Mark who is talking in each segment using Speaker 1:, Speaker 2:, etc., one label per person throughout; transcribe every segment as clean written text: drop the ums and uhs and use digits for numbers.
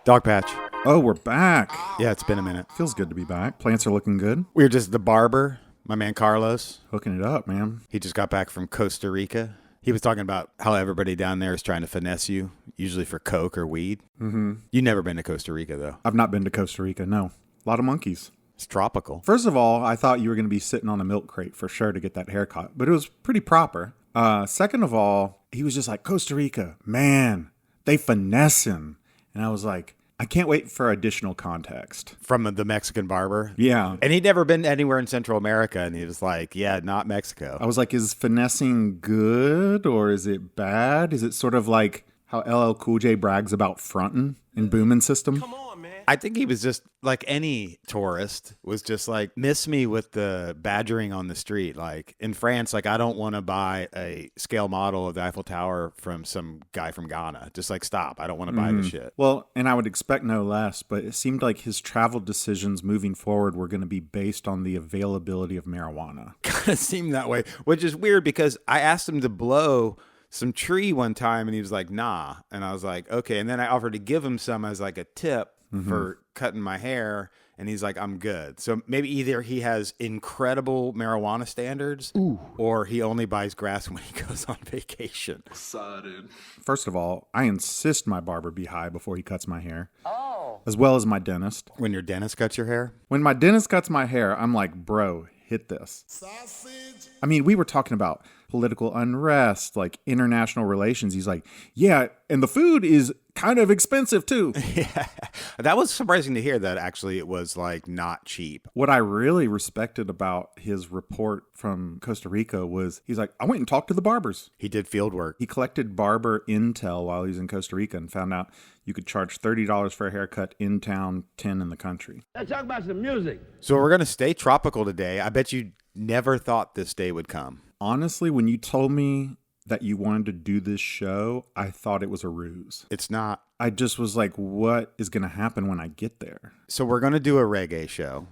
Speaker 1: Dogpatch.
Speaker 2: Oh, we're back.
Speaker 1: Yeah, it's been a minute.
Speaker 2: Feels good to be back. Plants are looking good.
Speaker 1: We were just the barber, my man Carlos.
Speaker 2: Hooking it up, man.
Speaker 1: He just got back from Costa Rica. He was talking about how everybody down there is trying to finesse you, usually for coke or weed. Mm-hmm. You've never been to Costa Rica, though.
Speaker 2: I've not been to Costa Rica, no. A lot of monkeys.
Speaker 1: It's tropical.
Speaker 2: First of all, I thought you were going to be sitting on a milk crate for sure to get that haircut, but it was pretty proper. Second of all, he was just like, Costa Rica, man, they finessing. And I was like, I can't wait for additional context.
Speaker 1: From the Mexican barber?
Speaker 2: Yeah.
Speaker 1: And he'd never been anywhere in Central America, and he was like, yeah, not Mexico.
Speaker 2: I was like, is finessing good or is it bad? Is it sort of like how LL Cool J brags about frontin' in Booming System?
Speaker 3: Come on, man.
Speaker 1: I think he was just like any tourist, was just like, miss me with the badgering on the street. Like in France, like I don't want to buy a scale model of the Eiffel Tower from some guy from Ghana. Just like, stop. I don't want to buy this shit.
Speaker 2: Well, and I would expect no less, but it seemed like his travel decisions moving forward were going to be based on the availability of marijuana.
Speaker 1: Kind of seemed that way, which is weird because I asked him to blow some tree one time and he was like, nah. And I was like, okay. And then I offered to give him some as like a tip for cutting my hair. And he's like, I'm good. So maybe either he has incredible marijuana standards or he only buys grass when he goes on vacation.
Speaker 3: Excited.
Speaker 2: First of all, I insist my barber be high before he cuts my hair. Oh. As well as my dentist.
Speaker 1: When your dentist cuts your hair?
Speaker 2: When my dentist cuts my hair, I'm like, bro, hit this. Sausage. I mean, we were talking about political unrest, like international relations. He's like, yeah, and the food is kind of expensive too.
Speaker 1: Yeah, that was surprising to hear that actually it was like not cheap.
Speaker 2: What I really respected about his report from Costa Rica was he's like, I went and talked to the barbers.
Speaker 1: He did field work.
Speaker 2: He collected barber intel while he was in Costa Rica and found out you could charge $30 for a haircut in town, 10 in the country.
Speaker 4: Let's talk about some music.
Speaker 1: So we're going to stay tropical today. I bet you never thought this day would come.
Speaker 2: Honestly, when you told me that you wanted to do this show, I thought it was a ruse.
Speaker 1: It's not.
Speaker 2: I just was like, what is going to happen when I get there?
Speaker 1: So we're going to do a reggae show,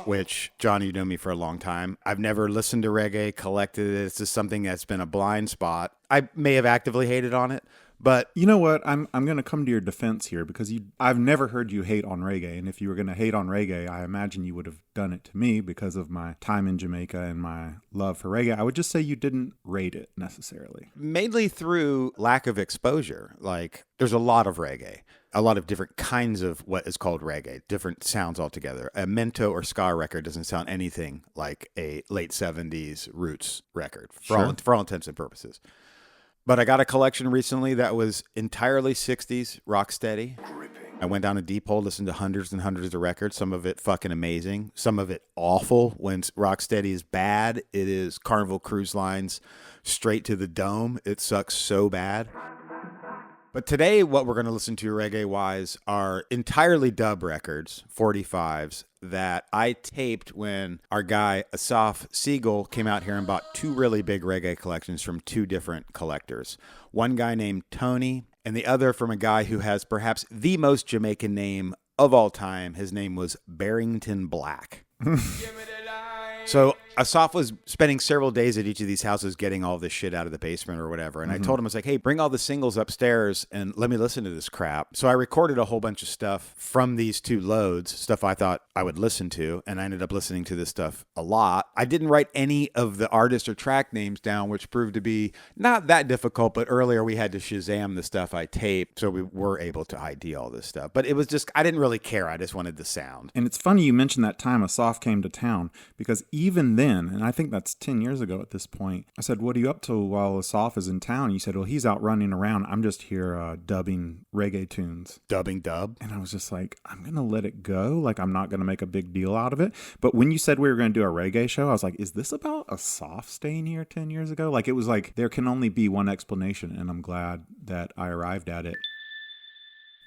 Speaker 1: which, John, you know me for a long time. I've never listened to reggae, collected it. It's just something that's been a blind spot. I may have actively hated on it, but
Speaker 2: you know what? I'm going to come to your defense here because I've never heard you hate on reggae. And if you were going to hate on reggae, I imagine you would have done it to me because of my time in Jamaica and my love for reggae. I would just say you didn't rate it necessarily.
Speaker 1: Mainly through lack of exposure. Like, there's a lot of reggae. A lot of different kinds of what is called reggae, different sounds altogether. A mento or ska record doesn't sound anything like a late 70s roots record for all intents and purposes. But I got a collection recently that was entirely 60s rocksteady. I went down a deep hole, listened to hundreds and hundreds of records, some of it fucking amazing, some of it awful. When rocksteady is bad, it is Carnival Cruise Line's Straight to the Dome. It sucks so bad. But today, what we're going to listen to reggae-wise are entirely dub records, 45s, that I taped when our guy Asaf Siegel came out here and bought two really big reggae collections from two different collectors. One guy named Tony, and the other from a guy who has perhaps the most Jamaican name of all time. His name was Barrington Black. So Asaf was spending several days at each of these houses getting all this shit out of the basement or whatever. And I told him, I was like, hey, bring all the singles upstairs and let me listen to this crap. So I recorded a whole bunch of stuff from these two loads, stuff I thought I would listen to. And I ended up listening to this stuff a lot. I didn't write any of the artist or track names down, which proved to be not that difficult. But earlier we had to Shazam the stuff I taped. So we were able to ID all this stuff. But it was just, I didn't really care. I just wanted the sound.
Speaker 2: And it's funny you mentioned that time Asaf came to town because even then, and I think that's 10 years ago at this point, I said, what are you up to while Asaf is in town? You said, well, he's out running around. I'm just here dubbing reggae tunes.
Speaker 1: Dubbing dub?
Speaker 2: And I was just like, I'm going to let it go. Like, I'm not going to make a big deal out of it. But when you said we were going to do a reggae show, I was like, is this about Asaf staying here 10 years ago? Like, it was like, there can only be one explanation. And I'm glad that I arrived at it.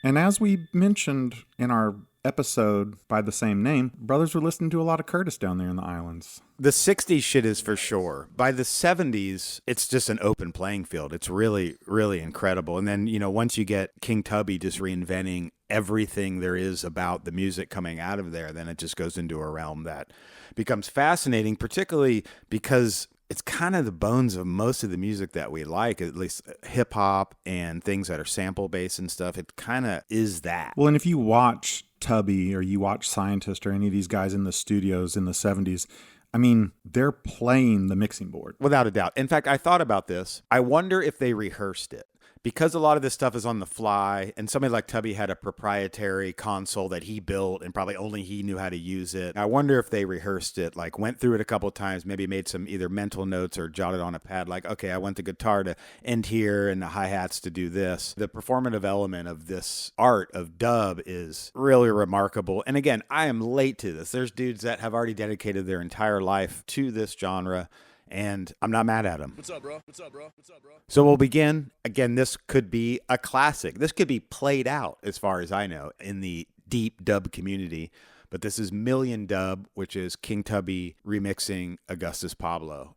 Speaker 2: And as we mentioned in our episode by the same name, brothers were listening to a lot of Curtis down there in the islands.
Speaker 1: The 60s shit is for sure. By the 70s, it's just an open playing field. It's really, really incredible. And then, once you get King Tubby just reinventing everything there is about the music coming out of there, then it just goes into a realm that becomes fascinating, particularly because it's kind of the bones of most of the music that we like, at least hip hop and things that are sample based and stuff. It kind of is that.
Speaker 2: Well, and if you watch Tubby or you watch Scientist or any of these guys in the studios in the 70s, I mean, they're playing the mixing board.
Speaker 1: Without a doubt. In fact, I thought about this. I wonder if they rehearsed it. Because a lot of this stuff is on the fly, and somebody like Tubby had a proprietary console that he built, and probably only he knew how to use it. I wonder if they rehearsed it, like went through it a couple of times, maybe made some either mental notes or jotted on a pad, like, okay, I want the guitar to end here and the hi-hats to do this. The performative element of this art of dub is really remarkable. And again, I am late to this. There's dudes that have already dedicated their entire life to this genre, and I'm not mad at him.
Speaker 3: What's up, bro? What's up, bro? What's up, bro?
Speaker 1: So we'll begin. Again, this could be a classic. This could be played out, as far as I know, in the deep dub community. But this is Million Dub, which is King Tubby remixing Augustus Pablo.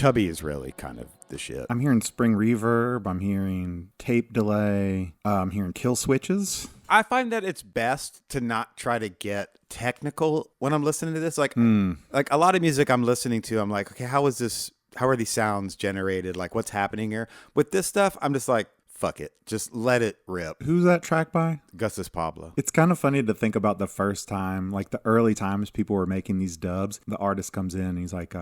Speaker 1: Tubby is really kind of the shit.
Speaker 2: I'm hearing spring reverb. I'm hearing tape delay. I'm hearing kill switches.
Speaker 1: I find that it's best to not try to get technical when I'm listening to this. Like a lot of music I'm listening to, I'm like, okay, how are these sounds generated? Like, what's happening here? With this stuff, I'm just like, fuck it. Just let it rip.
Speaker 2: Who's that track by?
Speaker 1: Gustus Pablo.
Speaker 2: It's kind of funny to think about the first time, like the early times people were making these dubs. The artist comes in and he's like,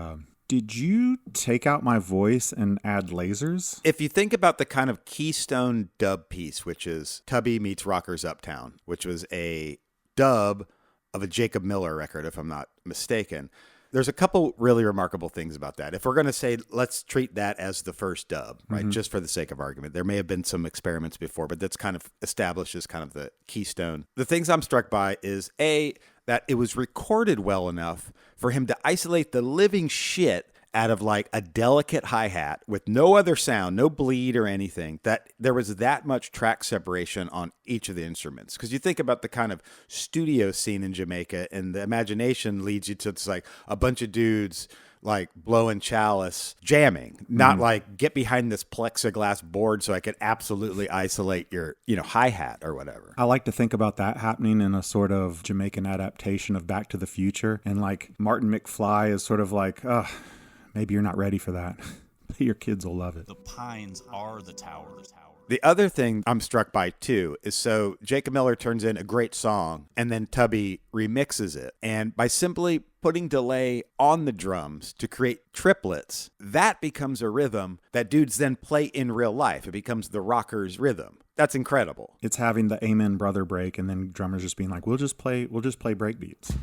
Speaker 2: did you take out my voice and add lasers?
Speaker 1: If you think about the kind of keystone dub piece, which is Tubby meets Rockers Uptown, which was a dub of a Jacob Miller record, if I'm not mistaken, there's a couple really remarkable things about that. If we're going to say, let's treat that as the first dub, right? Just for the sake of argument. There may have been some experiments before, but that's kind of established as kind of the keystone. The things I'm struck by is that it was recorded well enough for him to isolate the living shit out of like a delicate hi-hat with no other sound, no bleed or anything, that there was that much track separation on each of the instruments. Because you think about the kind of studio scene in Jamaica, and the imagination leads you to it's like a bunch of dudes like blowing chalice, jamming, not like get behind this plexiglass board so I could absolutely isolate your, hi-hat or whatever.
Speaker 2: I like to think about that happening in a sort of Jamaican adaptation of Back to the Future. And like Martin McFly is sort of like, maybe you're not ready for that. But your kids will love it.
Speaker 3: The pines are the tower.
Speaker 1: The other thing I'm struck by, too, is so Jacob Miller turns in a great song, and then Tubby remixes it. And by simply putting delay on the drums to create triplets, that becomes a rhythm that dudes then play in real life. It becomes the rocker's rhythm. That's incredible.
Speaker 2: It's having the Amen Brother break, and then drummers just being like, we'll just play break beats.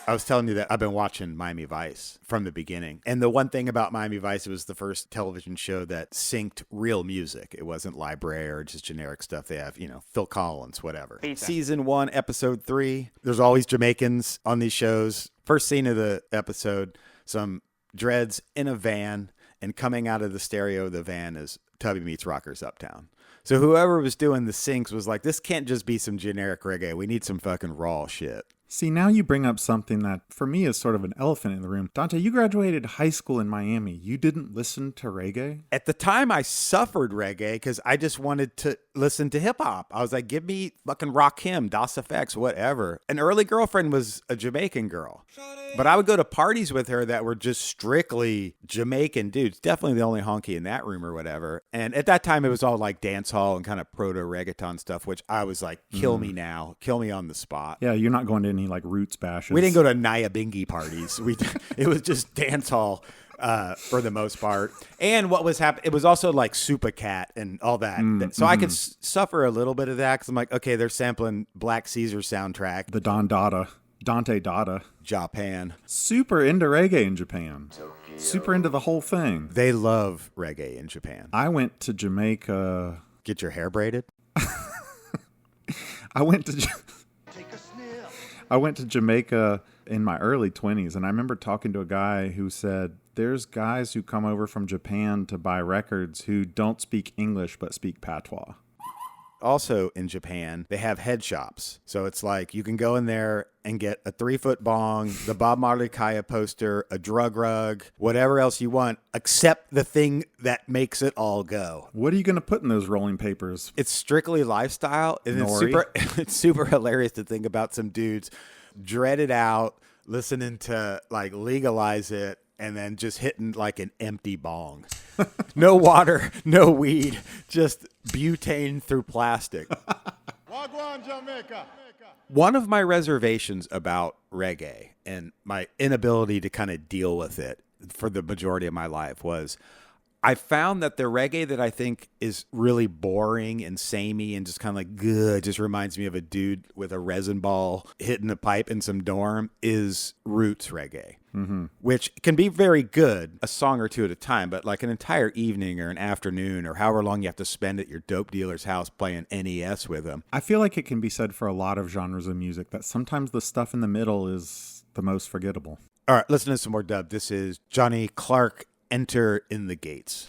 Speaker 1: I was telling you that I've been watching Miami Vice from the beginning. And the one thing about Miami Vice, it was the first television show that synced real music. It wasn't library or just generic stuff. They have, Phil Collins, whatever. Pizza. Season 1, episode 3. There's always Jamaicans on these shows. First scene of the episode, some dreads in a van, and coming out of the stereo of the van is Tubby meets Rockers Uptown. So whoever was doing the syncs was like, this can't just be some generic reggae. We need some fucking raw shit.
Speaker 2: See, now you bring up something that, for me, is sort of an elephant in the room. Dante, you graduated high school in Miami. You didn't listen to reggae?
Speaker 1: At the time, I suffered reggae because I just wanted to listen to hip-hop. I was like, give me fucking Rakim, Das FX, whatever. An early girlfriend was a Jamaican girl. But I would go to parties with her that were just strictly Jamaican dudes. Definitely the only honky in that room or whatever. And at that time, it was all like dance hall and kind of proto-reggaeton stuff, which I was like, kill me now. Kill me on the spot.
Speaker 2: Yeah, you're not going to any like roots bashes.
Speaker 1: We didn't go to Nyabingi parties. It was just dance hall for the most part. And what was happening, it was also like Supercat and all that. So I could suffer a little bit of that because I'm like, okay, they're sampling Black Caesar soundtrack.
Speaker 2: The Dante Dada.
Speaker 1: Japan.
Speaker 2: Super into reggae in Japan. Super into the whole thing.
Speaker 1: They love reggae in Japan.
Speaker 2: I went to Jamaica.
Speaker 1: Get your hair braided?
Speaker 2: I went to Jamaica in my early 20s, and I remember talking to a guy who said, there's guys who come over from Japan to buy records who don't speak English but speak patois.
Speaker 1: Also in Japan, they have head shops. So it's like you can go in there and get a 3-foot bong, the Bob Marley Kaya poster, a drug rug, whatever else you want, except the thing that makes it all go.
Speaker 2: What are you going to put in those rolling papers?
Speaker 1: It's strictly lifestyle. And it's super hilarious to think about some dudes dreaded out, listening to like Legalize It, and then just hitting like an empty bong. No water, no weed, just butane through plastic.
Speaker 4: Wagwan, Jamaica.
Speaker 1: One of my reservations about reggae and my inability to kind of deal with it for the majority of my life was I found that the reggae that I think is really boring and samey and just kind of like good, just reminds me of a dude with a resin ball hitting a pipe in some dorm, is roots reggae, which can be very good, a song or two at a time, but like an entire evening or an afternoon or however long you have to spend at your dope dealer's house playing NES with them.
Speaker 2: I feel like it can be said for a lot of genres of music that sometimes the stuff in the middle is the most forgettable.
Speaker 1: All right, listen to some more dub. This is Johnny Clark, Enter in the Gates.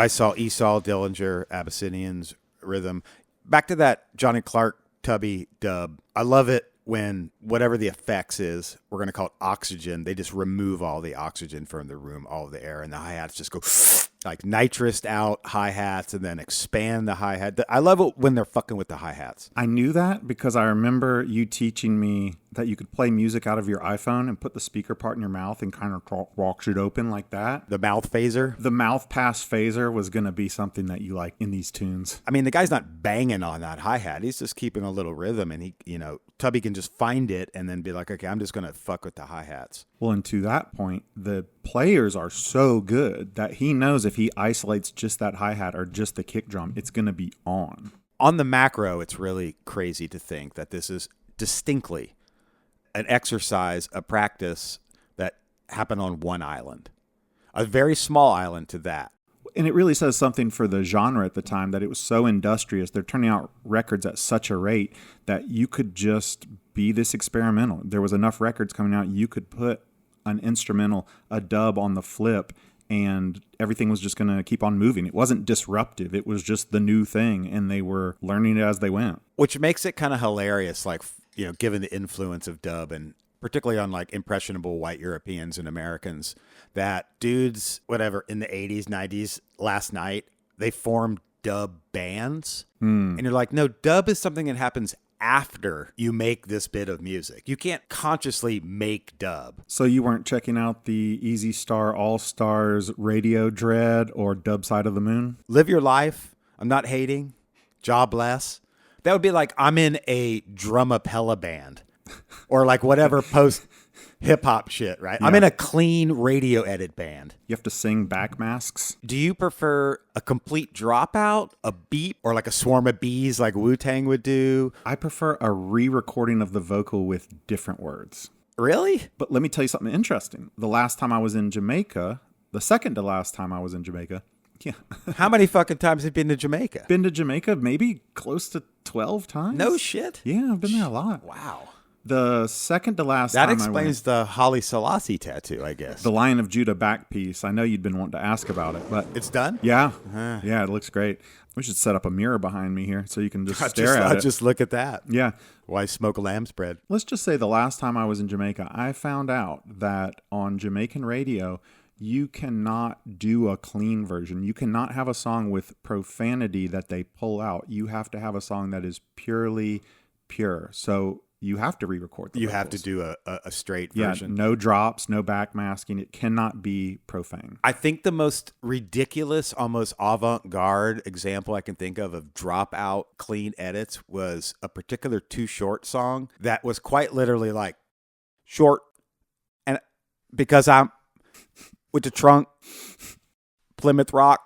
Speaker 1: I saw Esau, Dillinger, Abyssinians, Rhythm. Back to that Johnny Clark Tubby dub. I love it when whatever the effects is, we're going to call it oxygen. They just remove all the oxygen from the room, all of the air, and the hi-hats just go like nitrous out hi-hats and then expand the hi-hat. I love it when they're fucking with the hi-hats.
Speaker 2: I knew that because I remember you teaching me that you could play music out of your iPhone and put the speaker part in your mouth and kind of walk it open like that.
Speaker 1: The mouth phaser.
Speaker 2: The mouth pass phaser was going to be something that you like in these tunes.
Speaker 1: I mean, the guy's not banging on that hi-hat. He's just keeping a little rhythm, and he, Tubby can just find it and then be like, okay, I'm just going to fuck with the hi-hats.
Speaker 2: Well, and to that point, the players are so good that he knows if he isolates just that hi-hat or just the kick drum, it's going to be on.
Speaker 1: On the macro, it's really crazy to think that this is distinctly an exercise, a practice that happened on one island. A very small island to that.
Speaker 2: And it really says something for the genre at the time that it was so industrious. They're turning out records at such a rate that you could just be this experimental. There was enough records coming out, you could put an instrumental, a dub on the flip, and everything was just going to keep on moving. It wasn't disruptive. It was just the new thing, and they were learning it as they went.
Speaker 1: Which makes it kind of hilarious, like, given the influence of dub and particularly on like impressionable white Europeans and Americans, that dudes, whatever, in the 80s, 90s, last night, they formed dub bands. And you're like, no, dub is something that happens after you make this bit of music. You can't consciously make dub.
Speaker 2: So you weren't checking out the Easy Star All Stars Radio Dread or Dub Side of the Moon?
Speaker 1: Live your life. I'm not hating. Jobless. That would be like I'm in a drum-a-pella band or like whatever post hip-hop shit, right? Yeah. I'm in a clean radio edit band.
Speaker 2: You have to sing back masks.
Speaker 1: Do you prefer a complete dropout, a beep, or like a swarm of bees like Wu-Tang would do?
Speaker 2: I prefer a re-recording of the vocal with different words.
Speaker 1: Really?
Speaker 2: But let me tell you something interesting. The last time I was in Jamaica, the second to last time I was in Jamaica, yeah.
Speaker 1: How many fucking times have you been to Jamaica?
Speaker 2: Been to Jamaica maybe close to 12 times.
Speaker 1: No shit?
Speaker 2: Yeah, I've been there a lot.
Speaker 1: Wow.
Speaker 2: The second to last
Speaker 1: that
Speaker 2: time
Speaker 1: explains the Haile Selassie tattoo, I guess.
Speaker 2: The Lion of Judah Backpiece. I know you'd been wanting to ask about it, but
Speaker 1: it's done?
Speaker 2: Yeah. Yeah, it looks great. We should set up a mirror behind me here so you can just stare at it.
Speaker 1: Just look at that.
Speaker 2: Yeah.
Speaker 1: Why smoke a lamb spread?
Speaker 2: Let's just say the last time I was in Jamaica, I found out that on Jamaican radio, you cannot do a clean version. You cannot have a song with profanity that they pull out. You have to have a song that is purely pure. So you have to re-record the vocals.
Speaker 1: Have to do a straight version.
Speaker 2: Yeah, no drops, no backmasking. It cannot be profane.
Speaker 1: I think the most ridiculous, almost avant-garde example I can think of drop-out clean edits was a particular Too Short song that was quite literally like, short, and because I'm with the trunk, Plymouth Rock.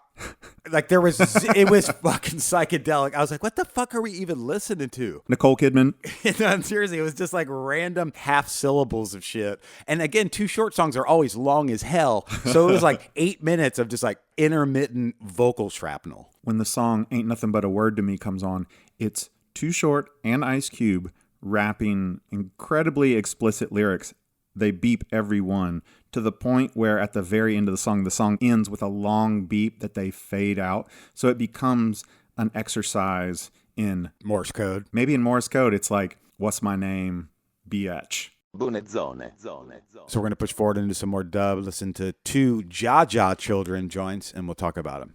Speaker 1: Like it was fucking psychedelic. I was like, what the fuck are we even listening to?
Speaker 2: Nicole Kidman.
Speaker 1: No, seriously, it was just like random half syllables of shit. And again, Too Short songs are always long as hell. So it was like 8 minutes of just like intermittent vocal shrapnel.
Speaker 2: When the song Ain't Nothing But a Word to Me comes on, it's Too Short and Ice Cube rapping incredibly explicit lyrics. They beep every one to the point where at the very end of the song ends with a long beep that they fade out. So it becomes an exercise in
Speaker 1: Morse code.
Speaker 2: Maybe in Morse code, it's like, what's my name? BH.
Speaker 1: So we're going to push forward into some more dub, listen to 2 Jaja Children joints, and we'll talk about them.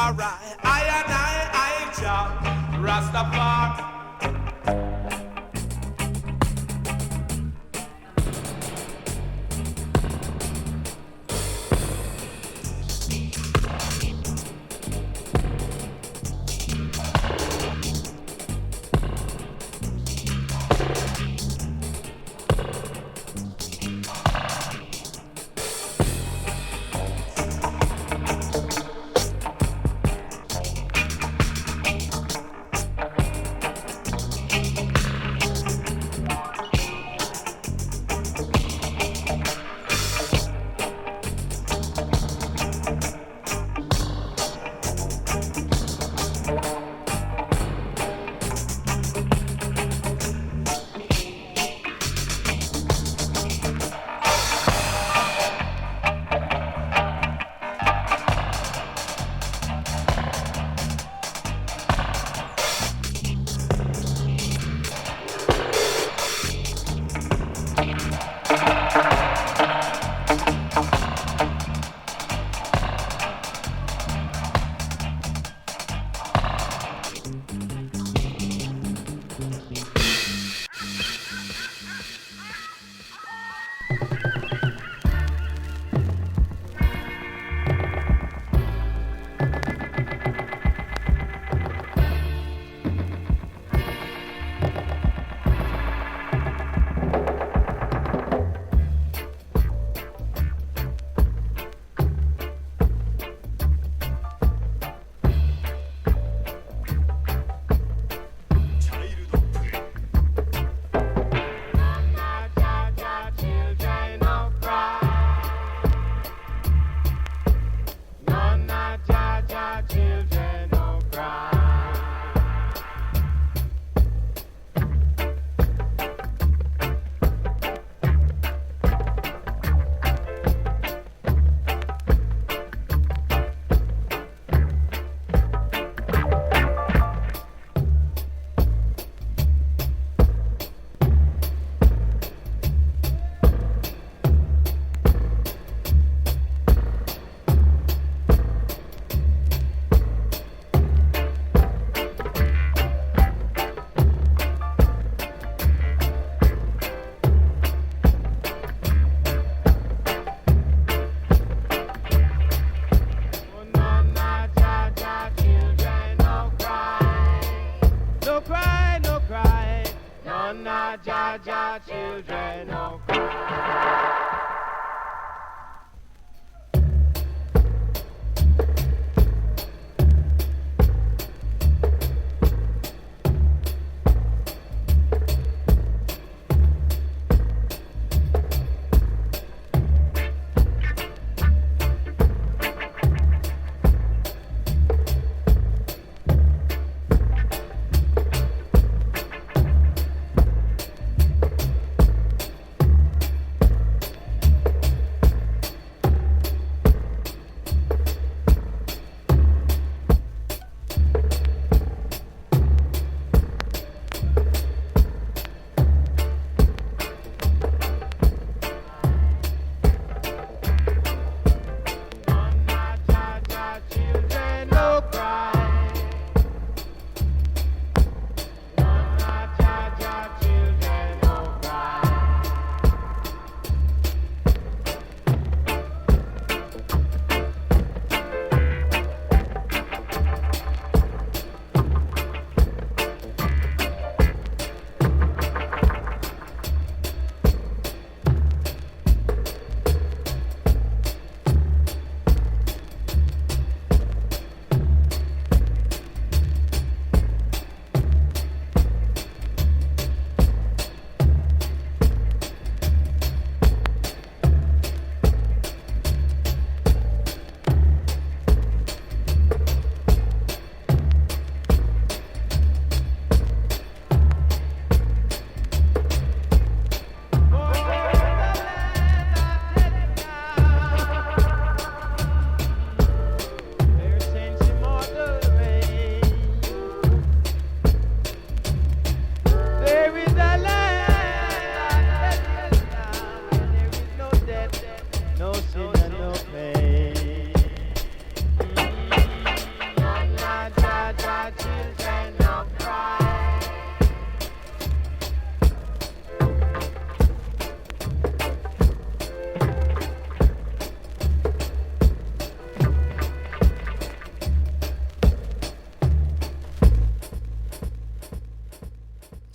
Speaker 5: Alright, I Jah Rastafari.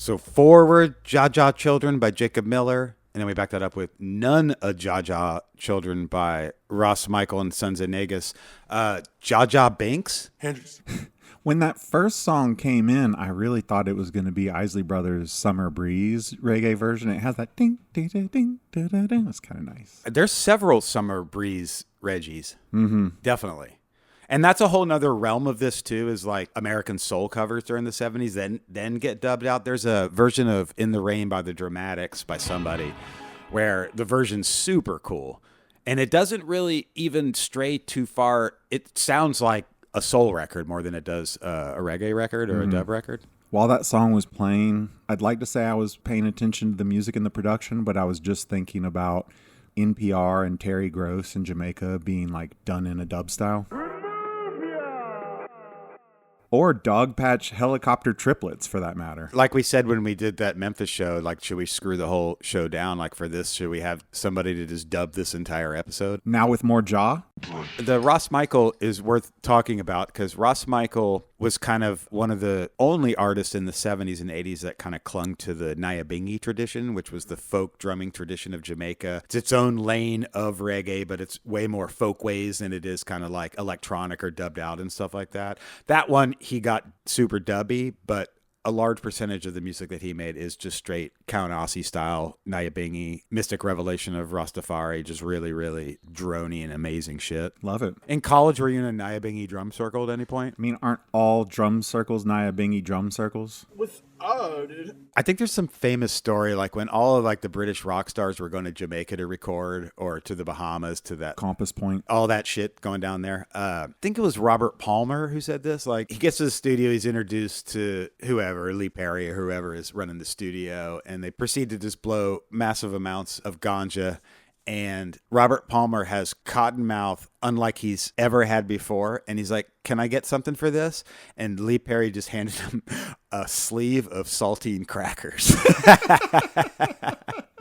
Speaker 1: So forward, Jaja Children by Jacob Miller. And then we back that up with None of Jaja Children by Ross Michael and Sons of Negus. Jaja Banks.
Speaker 2: When that first song came in, I really thought it was going to be Isley Brothers' Summer Breeze reggae version. It has that ding, ding, ding, ding, ding, ding, ding. It's kind of nice.
Speaker 1: There's several Summer Breeze Reggies.
Speaker 2: Mm-hmm.
Speaker 1: Definitely. And that's a whole nother realm of this too, is like American soul covers during the 70s then get dubbed out. There's a version of In the Rain by the Dramatics by somebody where the version's super cool. And it doesn't really even stray too far. It sounds like a soul record more than it does a reggae record or a dub record.
Speaker 2: While that song was playing, I'd like to say I was paying attention to the music and the production, but I was just thinking about NPR and Terry Gross in Jamaica being like done in a dub style. Or Dogpatch Helicopter Triplets, for that matter.
Speaker 1: Like we said when we did that Memphis show, like, should we screw the whole show down? Like, for this, should we have somebody to just dub this entire episode?
Speaker 2: Now with more jaw?
Speaker 1: The Ross Michael is worth talking about because Ross Michael was kind of one of the only artists in the 70s and 80s that kind of clung to the Nyabingi tradition, which was the folk drumming tradition of Jamaica. It's its own lane of reggae, but it's way more folk ways than it is kind of like electronic or dubbed out and stuff like that. That one, he got super dubby, but a large percentage of the music that he made is just straight Count Ossie style, Nyabingi, Mystic Revelation of Rastafari, just really, really drony and amazing shit.
Speaker 2: Love it.
Speaker 1: In college, were you in a Nyabingi drum circle at any point?
Speaker 2: I mean, aren't all drum circles Nyabingi drum circles?
Speaker 4: Dude.
Speaker 1: I think there's some famous story, like when all of like the British rock stars were going to Jamaica to record, or to the Bahamas, to that
Speaker 2: Compass Point.
Speaker 1: all that shit going down there. I think it was Robert Palmer who said this. Like, he gets to the studio, he's introduced to whoever, Lee Perry or whoever is running the studio, and they proceed to just blow massive amounts of ganja. And Robert Palmer has Cottonmouth unlike he's ever had before. And he's like, can I get something for this? And Lee Perry just handed him a sleeve of saltine crackers.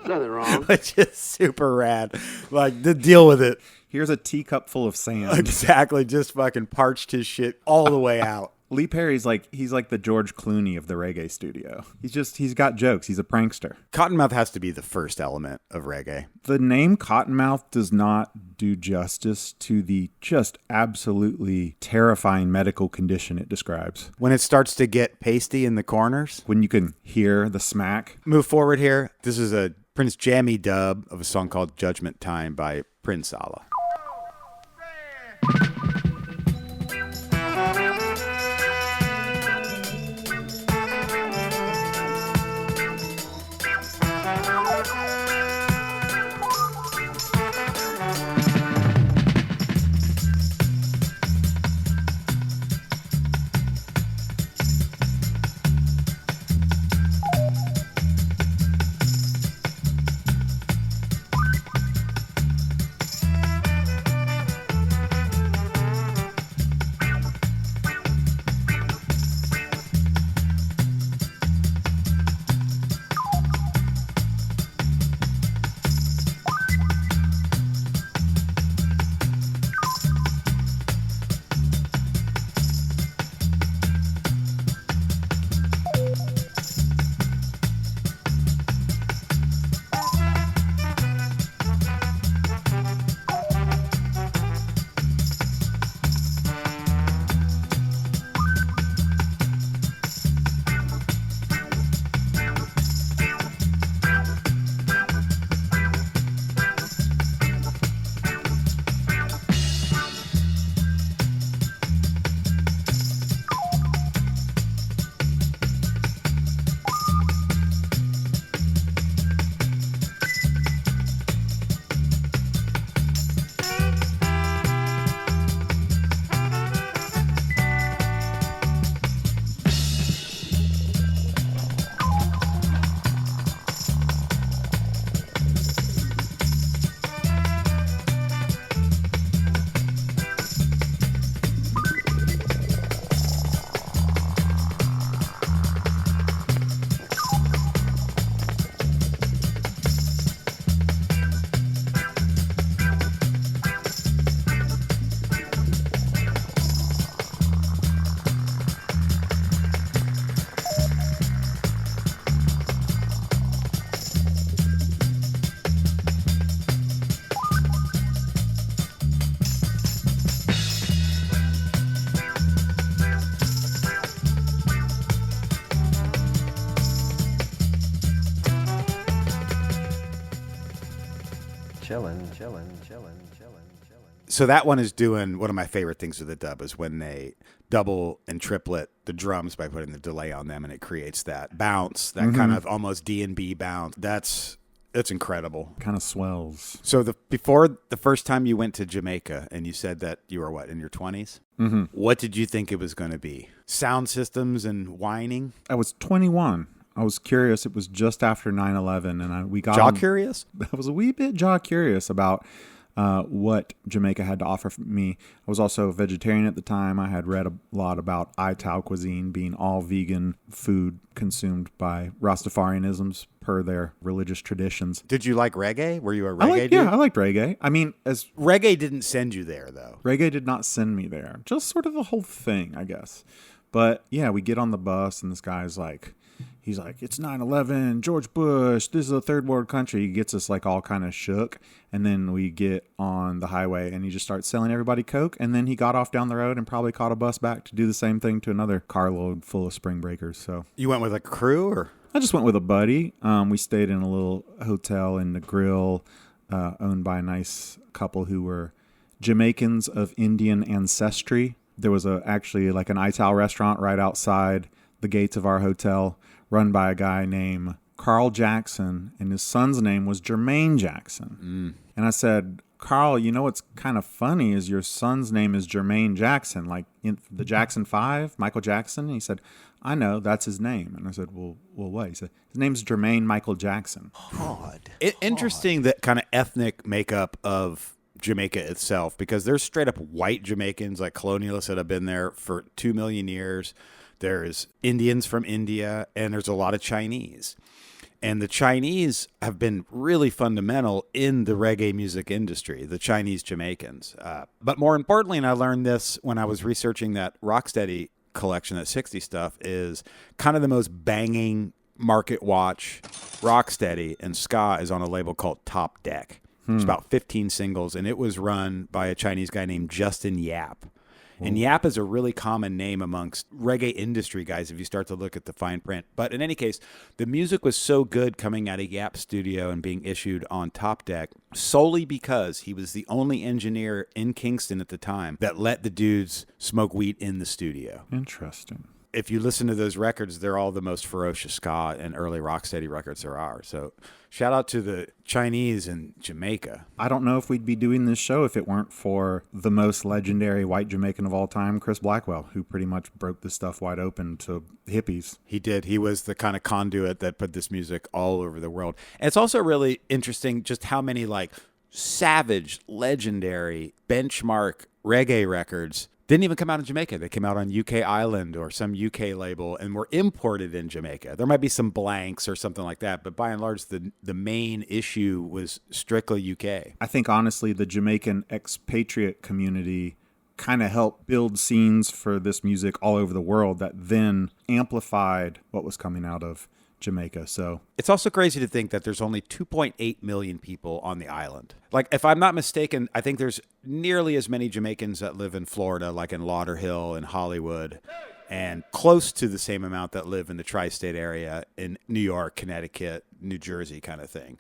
Speaker 6: Nothing wrong.
Speaker 1: Which is super rad. Like, to deal with it.
Speaker 2: Here's a teacup full of sand.
Speaker 1: Exactly. Just fucking parched his shit all the way out.
Speaker 2: Lee Perry's he's like the George Clooney of the reggae studio. He's got jokes. He's a prankster.
Speaker 1: Cottonmouth has to be the first element of reggae.
Speaker 2: The name Cottonmouth does not do justice to the just absolutely terrifying medical condition it describes.
Speaker 1: When it starts to get pasty in the corners.
Speaker 2: When you can hear the smack.
Speaker 1: Move forward here. This is a Prince Jammy dub of a song called Judgment Time by Prince Allah. So that one is doing one of my favorite things with the dub is when they double and triplet the drums by putting the delay on them, and it creates that bounce, that kind of almost D&B bounce. That's incredible.
Speaker 2: Kind of swells.
Speaker 1: So before the first time you went to Jamaica, and you said that you were what, in your 20s? Mm-hmm. What did you think it was going to be? Sound systems and whining?
Speaker 2: I was 21. I was curious. It was just after 9/11, and we got
Speaker 1: curious.
Speaker 2: I was a wee bit curious about what Jamaica had to offer me. I was also a vegetarian at the time. I had read a lot about Italian cuisine being all vegan food consumed by Rastafarianisms per their religious traditions.
Speaker 1: Did you like reggae? Were you a reggae dude?
Speaker 2: I liked reggae. I mean, as
Speaker 1: reggae didn't send you there, though.
Speaker 2: Reggae did not send me there. Just sort of the whole thing, I guess. But yeah, we get on the bus, and this guy's like, he's like, it's 9/11, George Bush, this is a third world country. He gets us like all kind of shook. And then we get on the highway, and he just starts selling everybody Coke. And then he got off down the road and probably caught a bus back to do the same thing to another carload full of spring breakers. So
Speaker 1: you went with a crew, or?
Speaker 2: I just went with a buddy. We stayed in a little hotel in the Grill, owned by a nice couple who were Jamaicans of Indian ancestry. There was actually like an Ital restaurant right outside the gates of our hotel, run by a guy named Carl Jackson, and his son's name was Jermaine Jackson. And I said, Carl, you know what's kind of funny is your son's name is Jermaine Jackson, like in the Jackson 5, Michael Jackson. And he said, I know, that's his name. And I said, well, what? He said, his name's Jermaine Michael Jackson.
Speaker 1: Interesting, that kind of ethnic makeup of Jamaica itself, because there's straight up white Jamaicans, like colonialists that have been there for 2 million years. There's Indians from India, and there's a lot of Chinese. And the Chinese have been really fundamental in the reggae music industry, the Chinese Jamaicans. But more importantly, and I learned this when I was researching that Rocksteady collection, that 60 stuff, is kind of the most banging market watch Rocksteady, and ska is on a label called Top Deck. It's about 15 singles, and it was run by a Chinese guy named Justin Yap. And Yap is a really common name amongst reggae industry guys if you start to look at the fine print. But in any case, the music was so good coming out of Yap Studio and being issued on Top Deck solely because he was the only engineer in Kingston at the time that let the dudes smoke weed in the studio.
Speaker 2: Interesting.
Speaker 1: If you listen to those records, they're all the most ferocious ska and early rocksteady records there are. So shout out to the Chinese in Jamaica.
Speaker 2: I don't know if we'd be doing this show if it weren't for the most legendary white Jamaican of all time, Chris Blackwell, who pretty much broke this stuff wide open to hippies.
Speaker 1: He did. He was the kind of conduit that put this music all over the world. And it's also really interesting just how many like savage, legendary benchmark reggae records didn't even come out in Jamaica. They came out on UK Island or some UK label and were imported in Jamaica. There might be some blanks or something like that, but by and large, the main issue was strictly UK.
Speaker 2: I think, honestly, the Jamaican expatriate community kind of helped build scenes for this music all over the world that then amplified what was coming out of Jamaica. So
Speaker 1: it's also crazy to think that there's only 2.8 million people on the island. Like, if I'm not mistaken, I think there's nearly as many Jamaicans that live in Florida, like in Lauderhill and Hollywood, and close to the same amount that live in the tri-state area in New York, Connecticut, New Jersey kind of thing.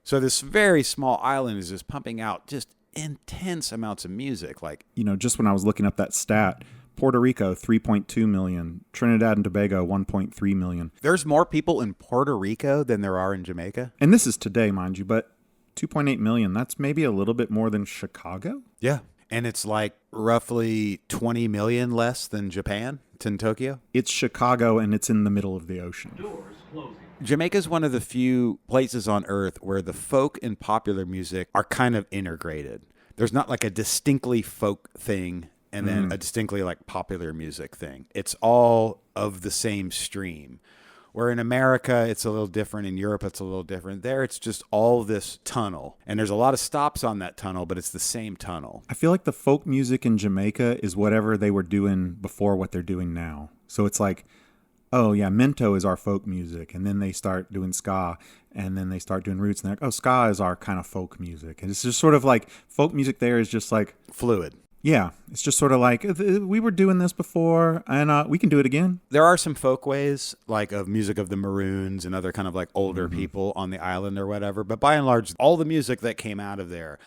Speaker 1: So this very small island is just pumping out just intense amounts of music. Like,
Speaker 2: you know, just when I was looking up that stat, Puerto Rico, 3.2 million. Trinidad and Tobago, 1.3 million.
Speaker 1: There's more people in Puerto Rico than there are in Jamaica.
Speaker 2: And this is today, mind you, but 2.8 million, that's maybe a little bit more than Chicago?
Speaker 1: Yeah. And it's like roughly 20 million less than Japan, than Tokyo.
Speaker 2: It's Chicago, and it's in the middle of the ocean.
Speaker 5: Doors closing.
Speaker 1: Jamaica is one of the few places on earth where the folk and popular music are kind of integrated. There's not like a distinctly folk thing and then a distinctly like popular music thing. It's all of the same stream. Where in America, it's a little different. In Europe, it's a little different. There, it's just all this tunnel. And there's a lot of stops on that tunnel, but it's the same tunnel.
Speaker 2: I feel like the folk music in Jamaica is whatever they were doing before what they're doing now. So it's like, oh yeah, Minto is our folk music. And then they start doing ska. And then they start doing roots. And they're like, oh, ska is our kind of folk music. And it's just sort of like folk music there is just like
Speaker 1: fluid.
Speaker 2: Yeah, it's just sort of like, we were doing this before, and we can do it again.
Speaker 1: There are some folkways, like of music of the Maroons and other kind of like older people on the island or whatever. But by and large, all the music that came out of there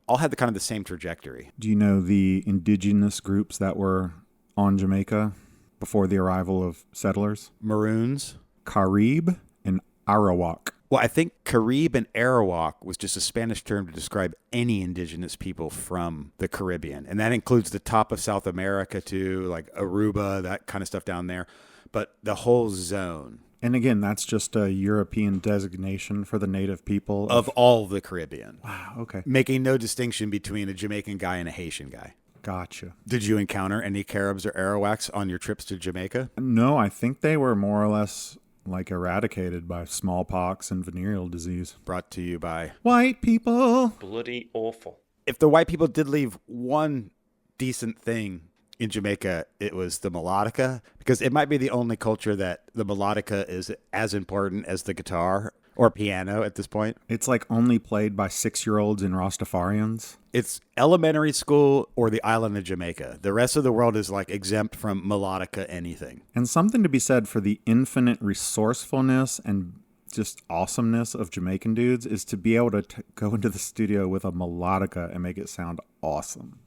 Speaker 1: all had the kind of the same trajectory.
Speaker 2: Do you know the indigenous groups that were on Jamaica before the arrival of settlers?
Speaker 1: Maroons?
Speaker 2: Carib and Arawak.
Speaker 1: Well, I think Carib and Arawak was just a Spanish term to describe any indigenous people from the Caribbean. And that includes the top of South America too, like Aruba, that kind of stuff down there. But the whole zone.
Speaker 2: And again, that's just a European designation for the native people
Speaker 1: Of all the Caribbean.
Speaker 2: Wow, okay.
Speaker 1: Making no distinction between a Jamaican guy and a Haitian guy.
Speaker 2: Gotcha.
Speaker 1: Did you encounter any Caribs or Arawaks on your trips to Jamaica?
Speaker 2: No, I think they were more or less like eradicated by smallpox and venereal disease.
Speaker 1: Brought to you by
Speaker 2: White people.
Speaker 6: Bloody awful.
Speaker 1: If the white people did leave one decent thing in Jamaica, it was the melodica, because it might be the only culture that the melodica is as important as the guitar or piano at this point.
Speaker 2: It's like only played by 6-year-olds in Rastafarians.
Speaker 1: It's elementary school or the island of Jamaica. The rest of the world is like exempt from melodica anything.
Speaker 2: And something to be said for the infinite resourcefulness and just awesomeness of Jamaican dudes is to be able to go into the studio with a melodica and make it sound awesome.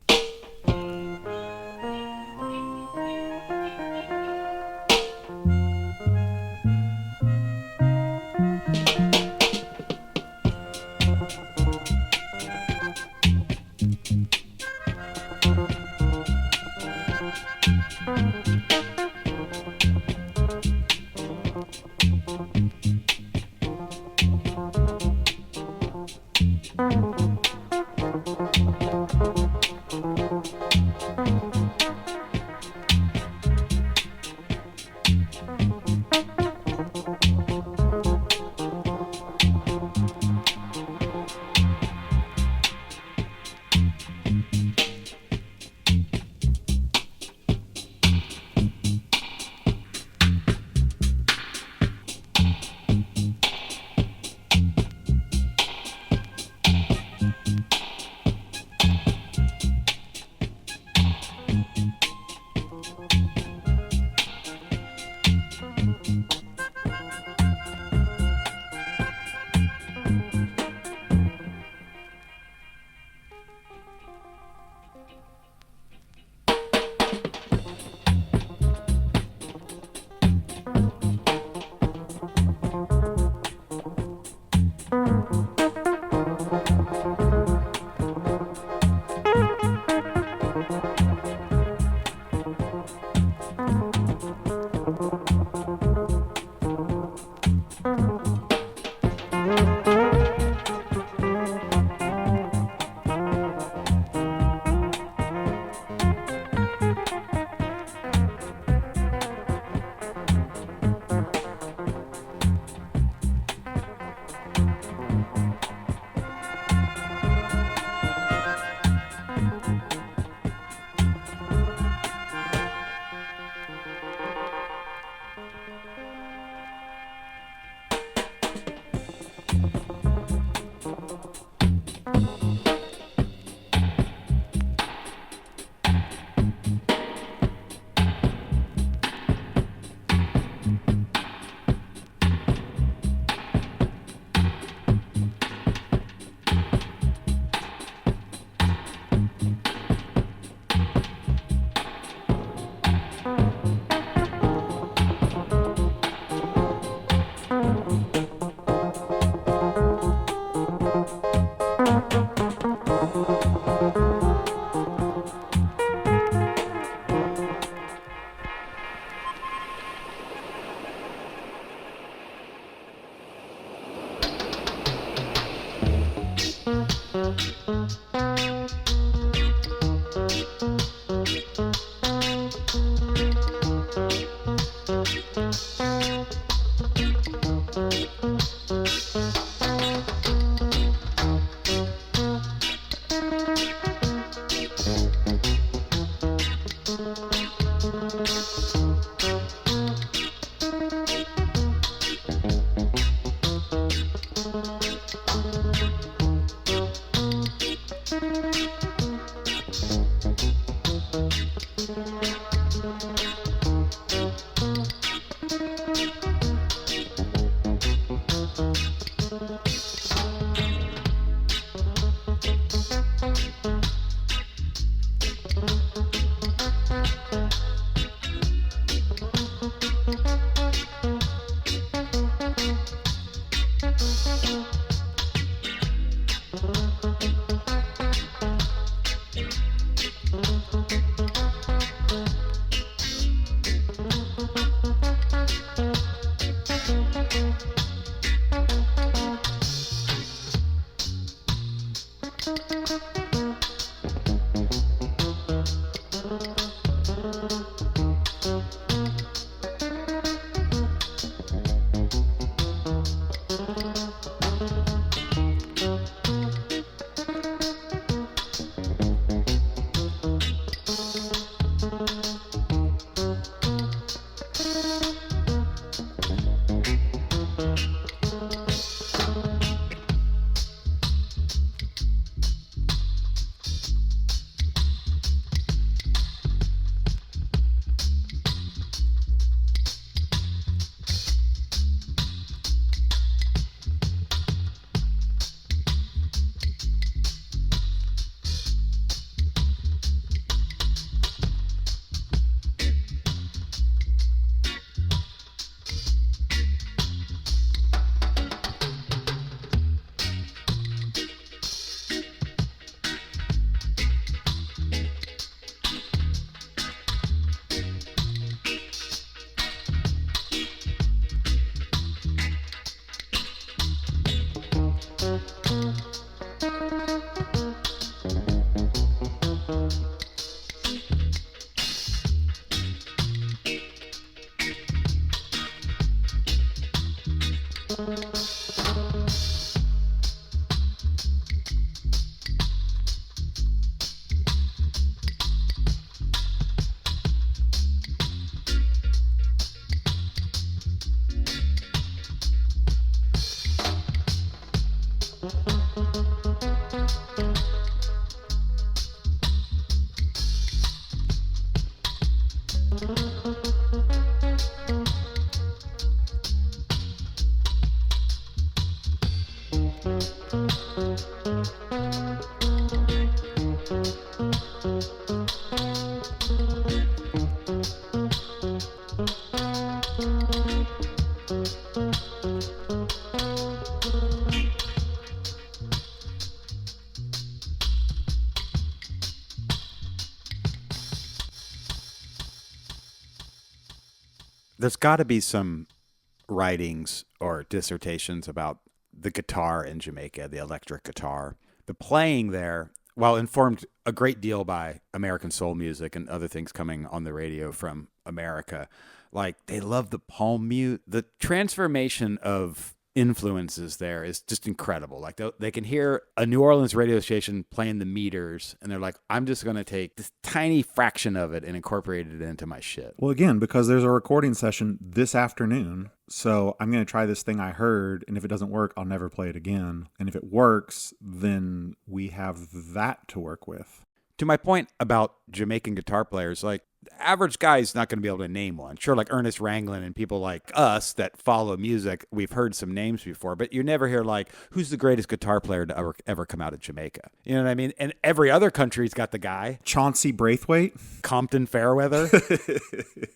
Speaker 1: There's got to be some writings or dissertations about the guitar in Jamaica, the electric guitar. The playing there, while informed a great deal by American soul music and other things coming on the radio from America, like they love the palm mute. The transformation of influences there is just incredible. Like they can hear a New Orleans radio station playing the meters and they're like, I'm just going to take this tiny fraction of it and incorporate it into my shit.
Speaker 2: Well, again, because there's a recording session this afternoon, so I'm going to try this thing I heard, and if it doesn't work, I'll never play it again. And if it works, then we have that to work with.
Speaker 1: To my point about Jamaican guitar players, like the average guy is not going to be able to name one. Sure, like Ernest Ranglin and people like us that follow music, we've heard some names before, but you never hear like, who's the greatest guitar player to ever come out of Jamaica? You know what I mean? And every other country's got the guy.
Speaker 2: Chauncey Braithwaite?
Speaker 1: Compton Fairweather.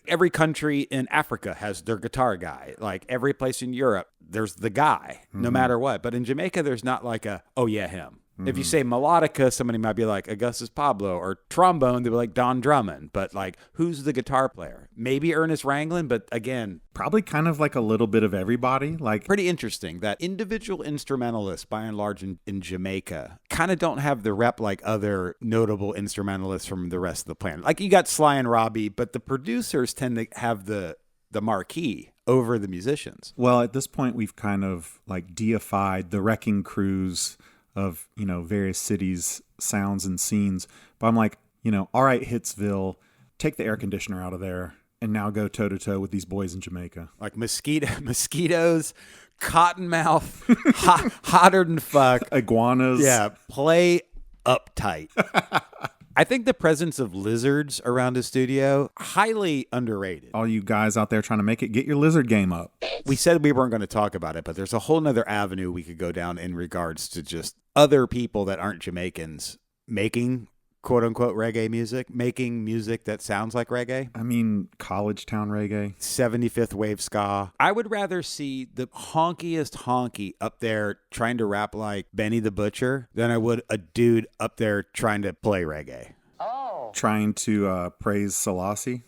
Speaker 1: Every country in Africa has their guitar guy. Like every place in Europe, there's the guy, no matter what. But in Jamaica, there's not like a, oh yeah, him. If you say melodica, somebody might be like Augustus Pablo, or trombone, they'll be like Don Drummond. But like, who's the guitar player? Maybe Ernest Ranglin, but again,
Speaker 2: probably kind of like a little bit of everybody. Like,
Speaker 1: pretty interesting that individual instrumentalists, by and large in Jamaica, kind of don't have the rep like other notable instrumentalists from the rest of the planet. Like you got Sly and Robbie, but the producers tend to have the marquee over the musicians.
Speaker 2: Well, at this point, we've kind of like deified the wrecking crews of, you know, various cities, sounds and scenes. But I'm like, you know, all right, Hitsville, take the air conditioner out of there and now go toe to toe with these boys in Jamaica.
Speaker 1: Like mosquitoes, Cottonmouth, hotter than fuck.
Speaker 2: Iguanas.
Speaker 1: Yeah, play uptight. I think the presence of lizards around his studio, highly underrated.
Speaker 2: All you guys out there trying to make it, get your lizard game up.
Speaker 1: We said we weren't going to talk about it, but there's a whole nother avenue we could go down in regards to just other people that aren't Jamaicans making quote unquote reggae music, making music that sounds like reggae.
Speaker 2: I mean, college town reggae.
Speaker 1: 75th wave ska. I would rather see the honkiest honky up there trying to rap like Benny the Butcher than I would a dude up there trying to play reggae.
Speaker 2: Oh. Trying to praise Selassie.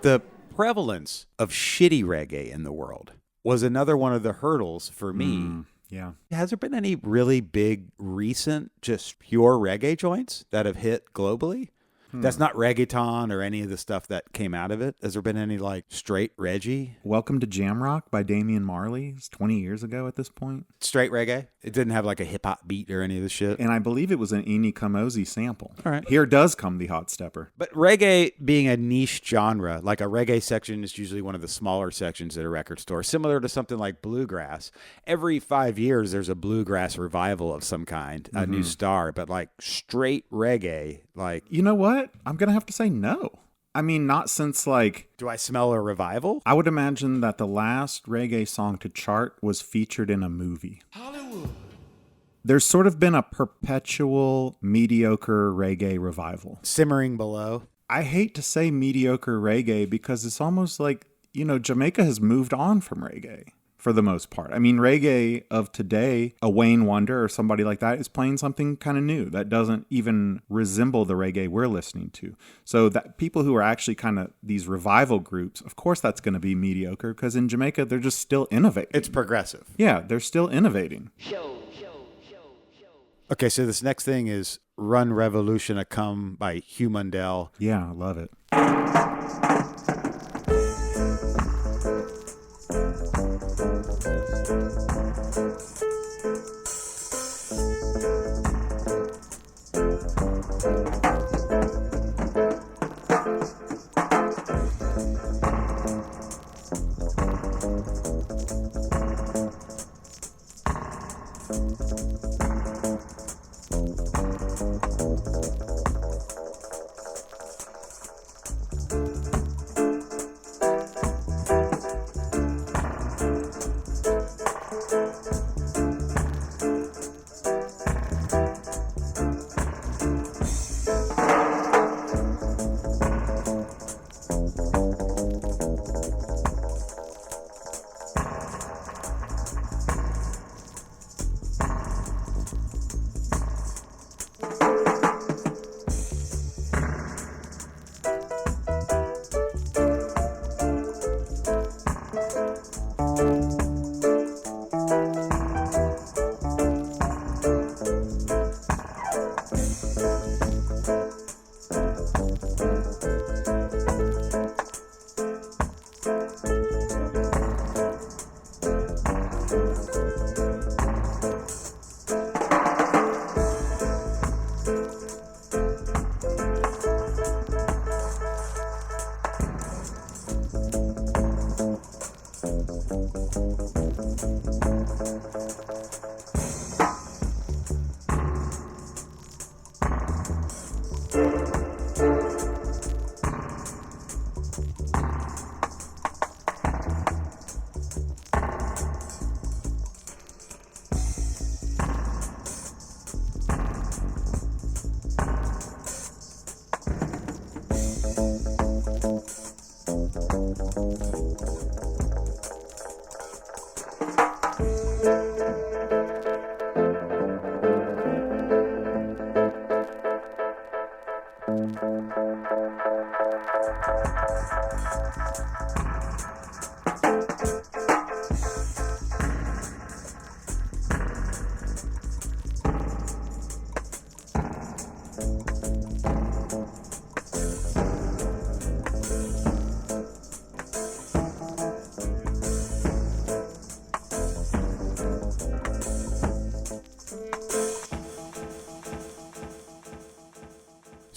Speaker 1: The prevalence of shitty reggae in the world was another one of the hurdles for me.
Speaker 2: Yeah.
Speaker 1: Has there been any really big, recent, just pure reggae joints that have hit globally? That's not reggaeton or any of the stuff that came out of it. Has there been any like straight Reggie?
Speaker 2: Welcome to Jamrock by Damian Marley. It's 20 years ago at this point.
Speaker 1: Straight reggae? It didn't have like a hip hop beat or any of the shit.
Speaker 2: And I believe it was an Ini Kamoze sample.
Speaker 1: All right.
Speaker 2: Here does come the hot stepper.
Speaker 1: But reggae being a niche genre, like a reggae section is usually one of the smaller sections at a record store, similar to something like bluegrass. Every 5 years, there's a bluegrass revival of some kind, a new star. But like straight reggae, like...
Speaker 2: You know what? I'm going to have to say no. I mean, not since like...
Speaker 1: Do I smell a revival?
Speaker 2: I would imagine that the last reggae song to chart was featured in a movie.
Speaker 5: Hollywood.
Speaker 2: There's sort of been a perpetual mediocre reggae revival.
Speaker 1: Simmering below.
Speaker 2: I hate to say mediocre reggae because it's almost like, you know, Jamaica has moved on from reggae for the most part. I mean, reggae of today, a Wayne Wonder or somebody like that is playing something kind of new that doesn't even resemble the reggae we're listening to. So that people who are actually kind of these revival groups, of course that's going to be mediocre because in Jamaica, they're just still innovating.
Speaker 1: It's progressive.
Speaker 2: Yeah, they're still innovating.
Speaker 1: Okay, so this next thing is Run Revolution a Come by Hugh Mundell.
Speaker 2: Yeah, I love it.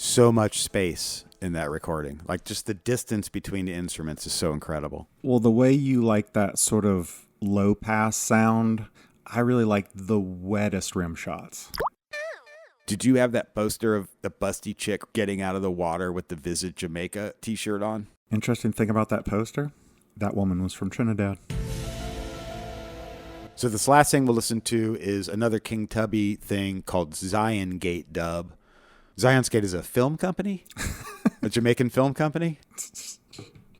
Speaker 1: So much space in that recording. Like, just the distance between the instruments is so incredible.
Speaker 2: Well, the way you like that sort of low pass sound, I really like the wettest rim shots.
Speaker 1: Did you have that poster of the busty chick getting out of the water with the Visit Jamaica t-shirt on?
Speaker 2: Interesting thing about that poster, that woman was from Trinidad.
Speaker 1: So this last thing we'll listen to is another King Tubby thing called Ziongate dub. Ziongate is a film company, a Jamaican film company.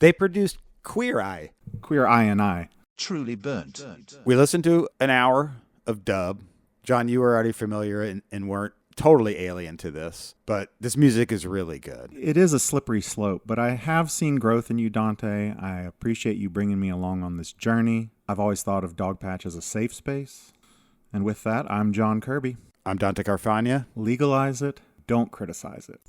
Speaker 1: They produced Queer Eye.
Speaker 2: Queer Eye and I.
Speaker 6: Truly burnt.
Speaker 1: We listened to an hour of dub. John, you were already familiar and weren't totally alien to this, but this music is really good.
Speaker 2: It is a slippery slope, but I have seen growth in you, Dante. I appreciate you bringing me along on this journey. I've always thought of Dogpatch as a safe space. And with that, I'm John Kirby.
Speaker 1: I'm Dante Carfagna.
Speaker 2: Legalize it. Don't criticize it.